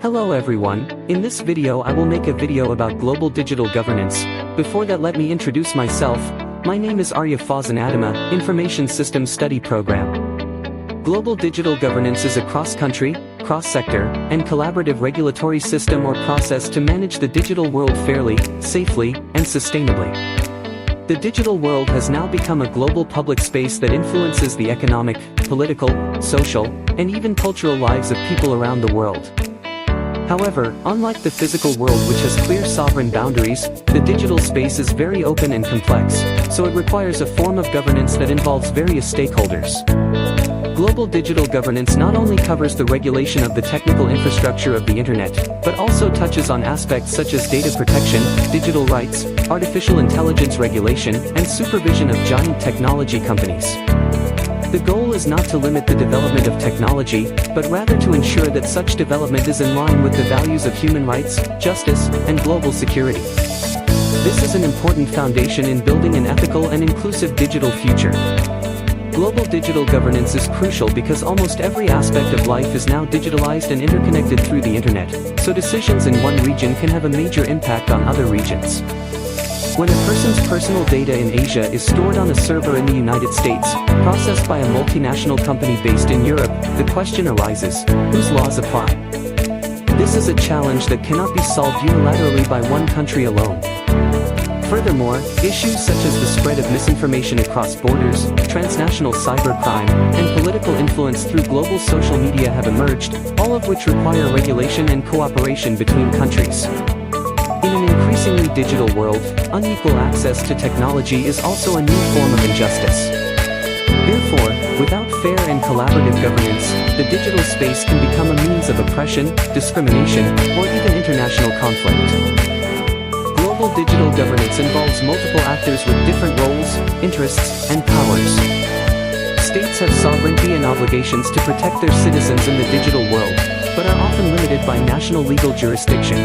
Hello everyone, in this video I will make a video about global digital governance. Before that, let me introduce myself. My name is Arya Fazan Adama, Information Systems Study Program. Global digital governance is a cross-country, cross-sector, and collaborative regulatory system or process to manage the digital world fairly, safely, and sustainably. The digital world has now become a global public space that influences the economic, political, social, and even cultural lives of people around the world. However, unlike the physical world, which has clear sovereign boundaries, the digital space is very open and complex, so it requires a form of governance that involves various stakeholders. Global digital governance not only covers the regulation of the technical infrastructure of the internet, but also touches on aspects such as data protection, digital rights, artificial intelligence regulation, and supervision of giant technology companies. The goal is not to limit the development of technology, but rather to ensure that such development is in line with the values of human rights, justice, and global security. This is an important foundation in building an ethical and inclusive digital future. Global digital governance is crucial because almost every aspect of life is now digitalized and interconnected through the internet, so decisions in one region can have a major impact on other regions. When a person's personal data in Asia is stored on a server in the United States, processed by a multinational company based in Europe, the question arises, whose laws apply? This is a challenge that cannot be solved unilaterally by one country alone. Furthermore, issues such as the spread of misinformation across borders, transnational cybercrime, and political influence through global social media have emerged, all of which require regulation and cooperation between countries. In an increasingly digital world, unequal access to technology is also a new form of injustice. Therefore, without fair and collaborative governance, the digital space can become a means of oppression, discrimination, or even international conflict. Global digital governance involves multiple actors with different roles, interests, and powers. States have sovereignty and obligations to protect their citizens in the digital world, but are often limited by national legal jurisdiction.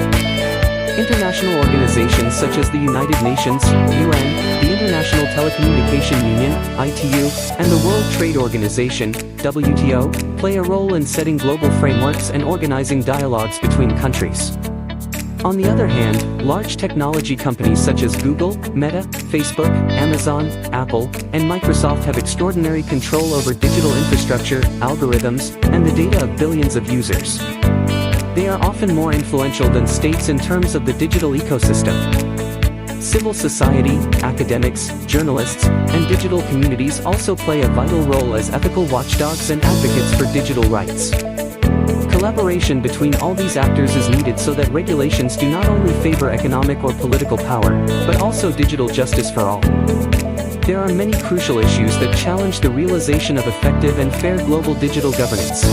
International organizations such as the United Nations, UN, the International Telecommunication Union, ITU, and the World Trade Organization, WTO, play a role in setting global frameworks and organizing dialogues between countries. On the other hand, large technology companies such as Google, Meta, Facebook, Amazon, Apple, and Microsoft have extraordinary control over digital infrastructure, algorithms, and the data of billions of users. They are often more influential than states in terms of the digital ecosystem. Civil society, academics, journalists, and digital communities also play a vital role as ethical watchdogs and advocates for digital rights. Collaboration between all these actors is needed so that regulations do not only favor economic or political power, but also digital justice for all. There are many crucial issues that challenge the realization of effective and fair global digital governance.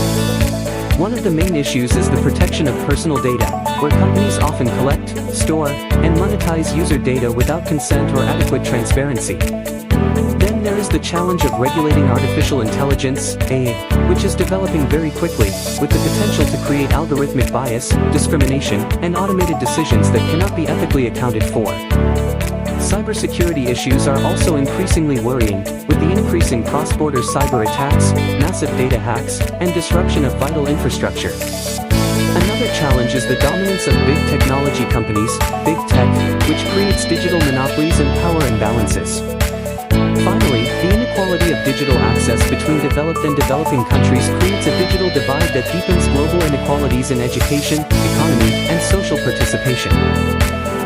One of the main issues is the protection of personal data, where companies often collect, store, and monetize user data without consent or adequate transparency. Then there is the challenge of regulating artificial intelligence, AI, which is developing very quickly, with the potential to create algorithmic bias, discrimination, and automated decisions that cannot be ethically accounted for. Cybersecurity issues are also increasingly worrying, with the increasing cross-border cyber attacks, massive data hacks, and disruption of vital infrastructure. Another challenge is the dominance of big technology companies, big tech, which creates digital monopolies and power imbalances. Finally, the inequality of digital access between developed and developing countries creates a digital divide that deepens global inequalities in education, economy, and social participation.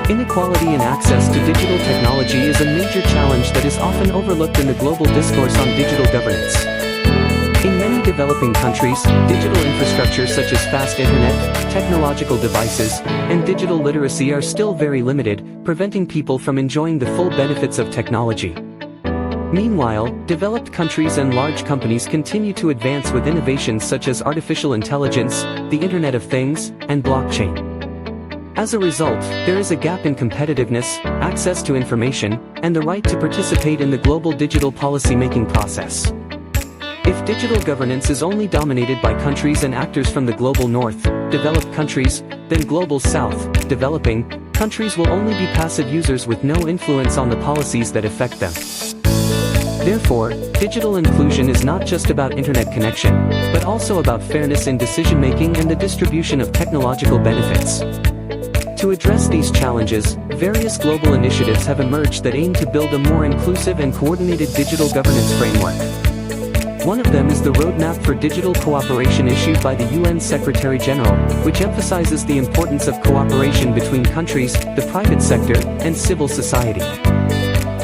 Inequality in access to digital technology is a major challenge that is often overlooked in the global discourse on digital governance. In many developing countries, digital infrastructure such as fast internet, technological devices, and digital literacy are still very limited, preventing people from enjoying the full benefits of technology. Meanwhile, developed countries and large companies continue to advance with innovations such as artificial intelligence, the Internet of Things, and blockchain. As a result, there is a gap in competitiveness, access to information, and the right to participate in the global digital policy-making process. If digital governance is only dominated by countries and actors from the global north, developed countries, then global south, developing countries will only be passive users with no influence on the policies that affect them. Therefore, digital inclusion is not just about internet connection, but also about fairness in decision-making and the distribution of technological benefits. To address these challenges, various global initiatives have emerged that aim to build a more inclusive and coordinated digital governance framework. One of them is the Roadmap for Digital Cooperation issued by the UN Secretary-General, which emphasizes the importance of cooperation between countries, the private sector, and civil society.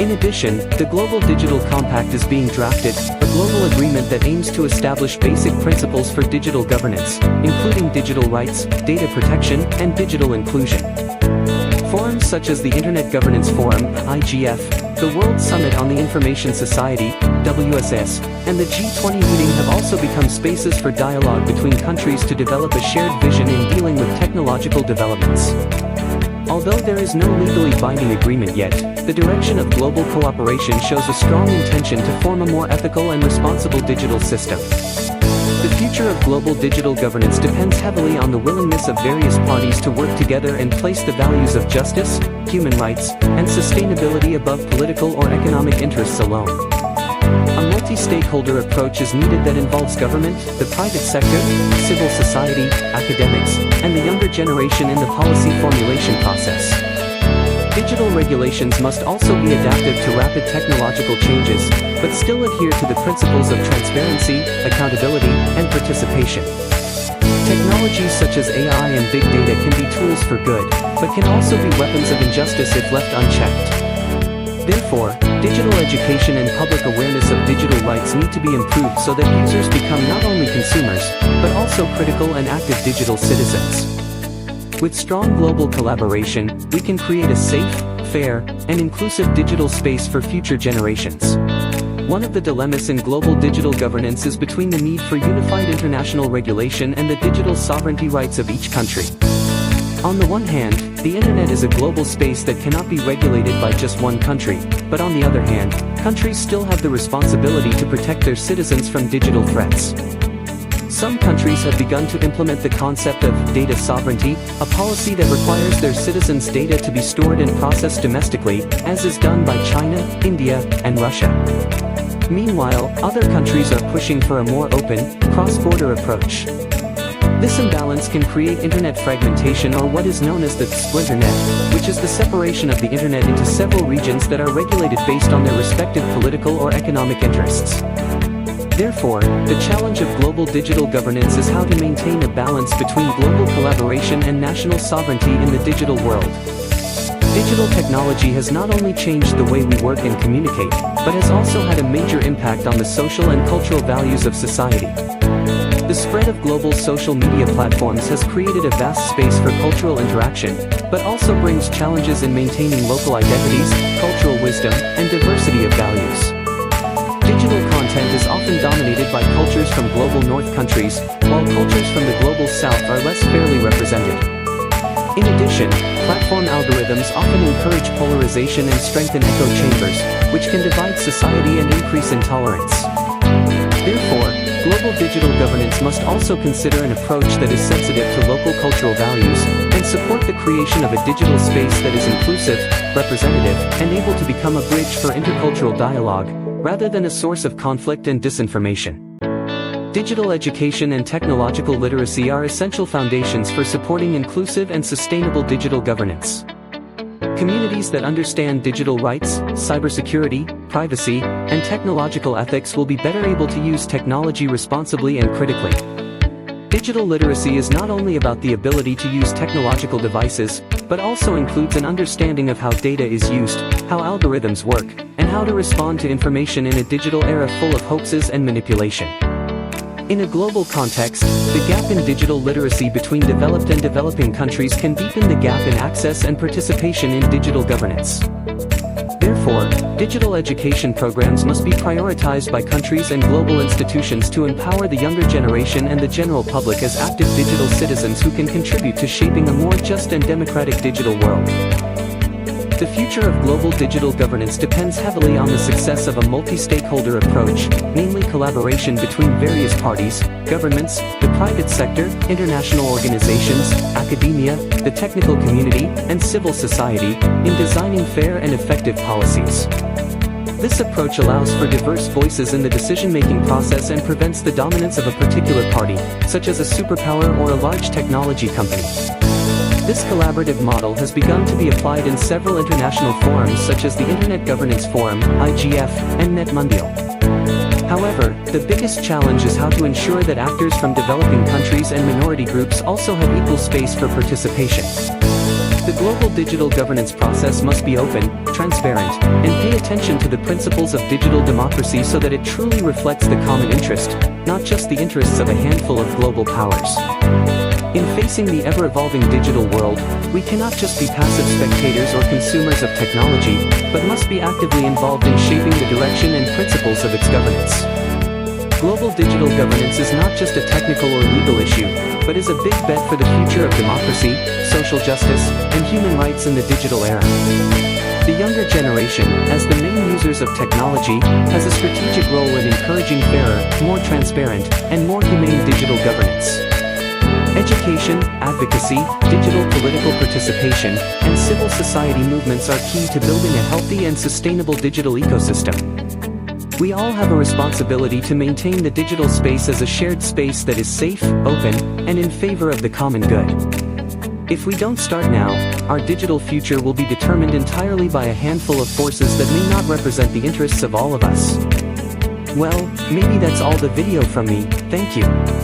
In addition, the Global Digital Compact is being drafted, a global agreement that aims to establish basic principles for digital governance, including digital rights, data protection, and digital inclusion. Forums such as the Internet Governance Forum, IGF, the World Summit on the Information Society, WSS, and the G20 meeting have also become spaces for dialogue between countries to develop a shared vision in dealing with technological developments. Although there is no legally binding agreement yet, the direction of global cooperation shows a strong intention to form a more ethical and responsible digital system. The future of global digital governance depends heavily on the willingness of various parties to work together and place the values of justice, human rights, and sustainability above political or economic interests alone. A multi-stakeholder approach is needed that involves government, the private sector, civil society, academics, and the younger generation in the policy formulation process. Digital regulations must also be adaptive to rapid technological changes, but still adhere to the principles of transparency, accountability, and participation. Technologies such as AI and big data can be tools for good, but can also be weapons of injustice if left unchecked. Therefore, digital education and public awareness of digital rights need to be improved so that users become not only consumers, but also critical and active digital citizens. With strong global collaboration, we can create a safe, fair, and inclusive digital space for future generations. One of the dilemmas in global digital governance is between the need for unified international regulation and the digital sovereignty rights of each country. On the one hand, the internet is a global space that cannot be regulated by just one country, but on the other hand, countries still have the responsibility to protect their citizens from digital threats. Some countries have begun to implement the concept of data sovereignty, a policy that requires their citizens' data to be stored and processed domestically, as is done by China, India, and Russia. Meanwhile, other countries are pushing for a more open, cross-border approach. This imbalance can create internet fragmentation, or what is known as the splinternet, which is the separation of the internet into several regions that are regulated based on their respective political or economic interests. Therefore, the challenge of global digital governance is how to maintain a balance between global collaboration and national sovereignty in the digital world. Digital technology has not only changed the way we work and communicate, but has also had a major impact on the social and cultural values of society. The spread of global social media platforms has created a vast space for cultural interaction, but also brings challenges in maintaining local identities, cultural wisdom, and diversity of values. Digital content is often dominated by cultures from global north countries, while cultures from the global south are less fairly represented. In addition, platform algorithms often encourage polarization and strengthen echo chambers, which can divide society and increase intolerance. Therefore, global digital governance must also consider an approach that is sensitive to local cultural values, and support the creation of a digital space that is inclusive, representative, and able to become a bridge for intercultural dialogue, rather than a source of conflict and disinformation. Digital education and technological literacy are essential foundations for supporting inclusive and sustainable digital governance. Communities that understand digital rights, cybersecurity, privacy, and technological ethics will be better able to use technology responsibly and critically. Digital literacy is not only about the ability to use technological devices, but also includes an understanding of how data is used, how algorithms work, and how to respond to information in a digital era full of hoaxes and manipulation. In a global context, the gap in digital literacy between developed and developing countries can deepen the gap in access and participation in digital governance. Therefore, digital education programs must be prioritized by countries and global institutions to empower the younger generation and the general public as active digital citizens who can contribute to shaping a more just and democratic digital world. The future of global digital governance depends heavily on the success of a multi-stakeholder approach, namely collaboration between various parties, governments, the private sector, international organizations, academia, the technical community, and civil society, in designing fair and effective policies. This approach allows for diverse voices in the decision-making process and prevents the dominance of a particular party, such as a superpower or a large technology company. This collaborative model has begun to be applied in several international forums such as the Internet Governance Forum, IGF, and NetMundial. However, the biggest challenge is how to ensure that actors from developing countries and minority groups also have equal space for participation. The global digital governance process must be open, transparent, and pay attention to the principles of digital democracy so that it truly reflects the common interest, not just the interests of a handful of global powers. In facing the ever-evolving digital world, we cannot just be passive spectators or consumers of technology, but must be actively involved in shaping the direction and principles of its governance. Global digital governance is not just a technical or legal issue, but is a big bet for the future of democracy, social justice, and human rights in the digital era. The younger generation, as the main users of technology, has a strategic role in encouraging fairer, more transparent, and more humane digital governance. Education, advocacy, digital political participation, and civil society movements are key to building a healthy and sustainable digital ecosystem. We all have a responsibility to maintain the digital space as a shared space that is safe, open, and in favor of the common good. If we don't start now, our digital future will be determined entirely by a handful of forces that may not represent the interests of all of us. Well, maybe that's all the video from me, thank you.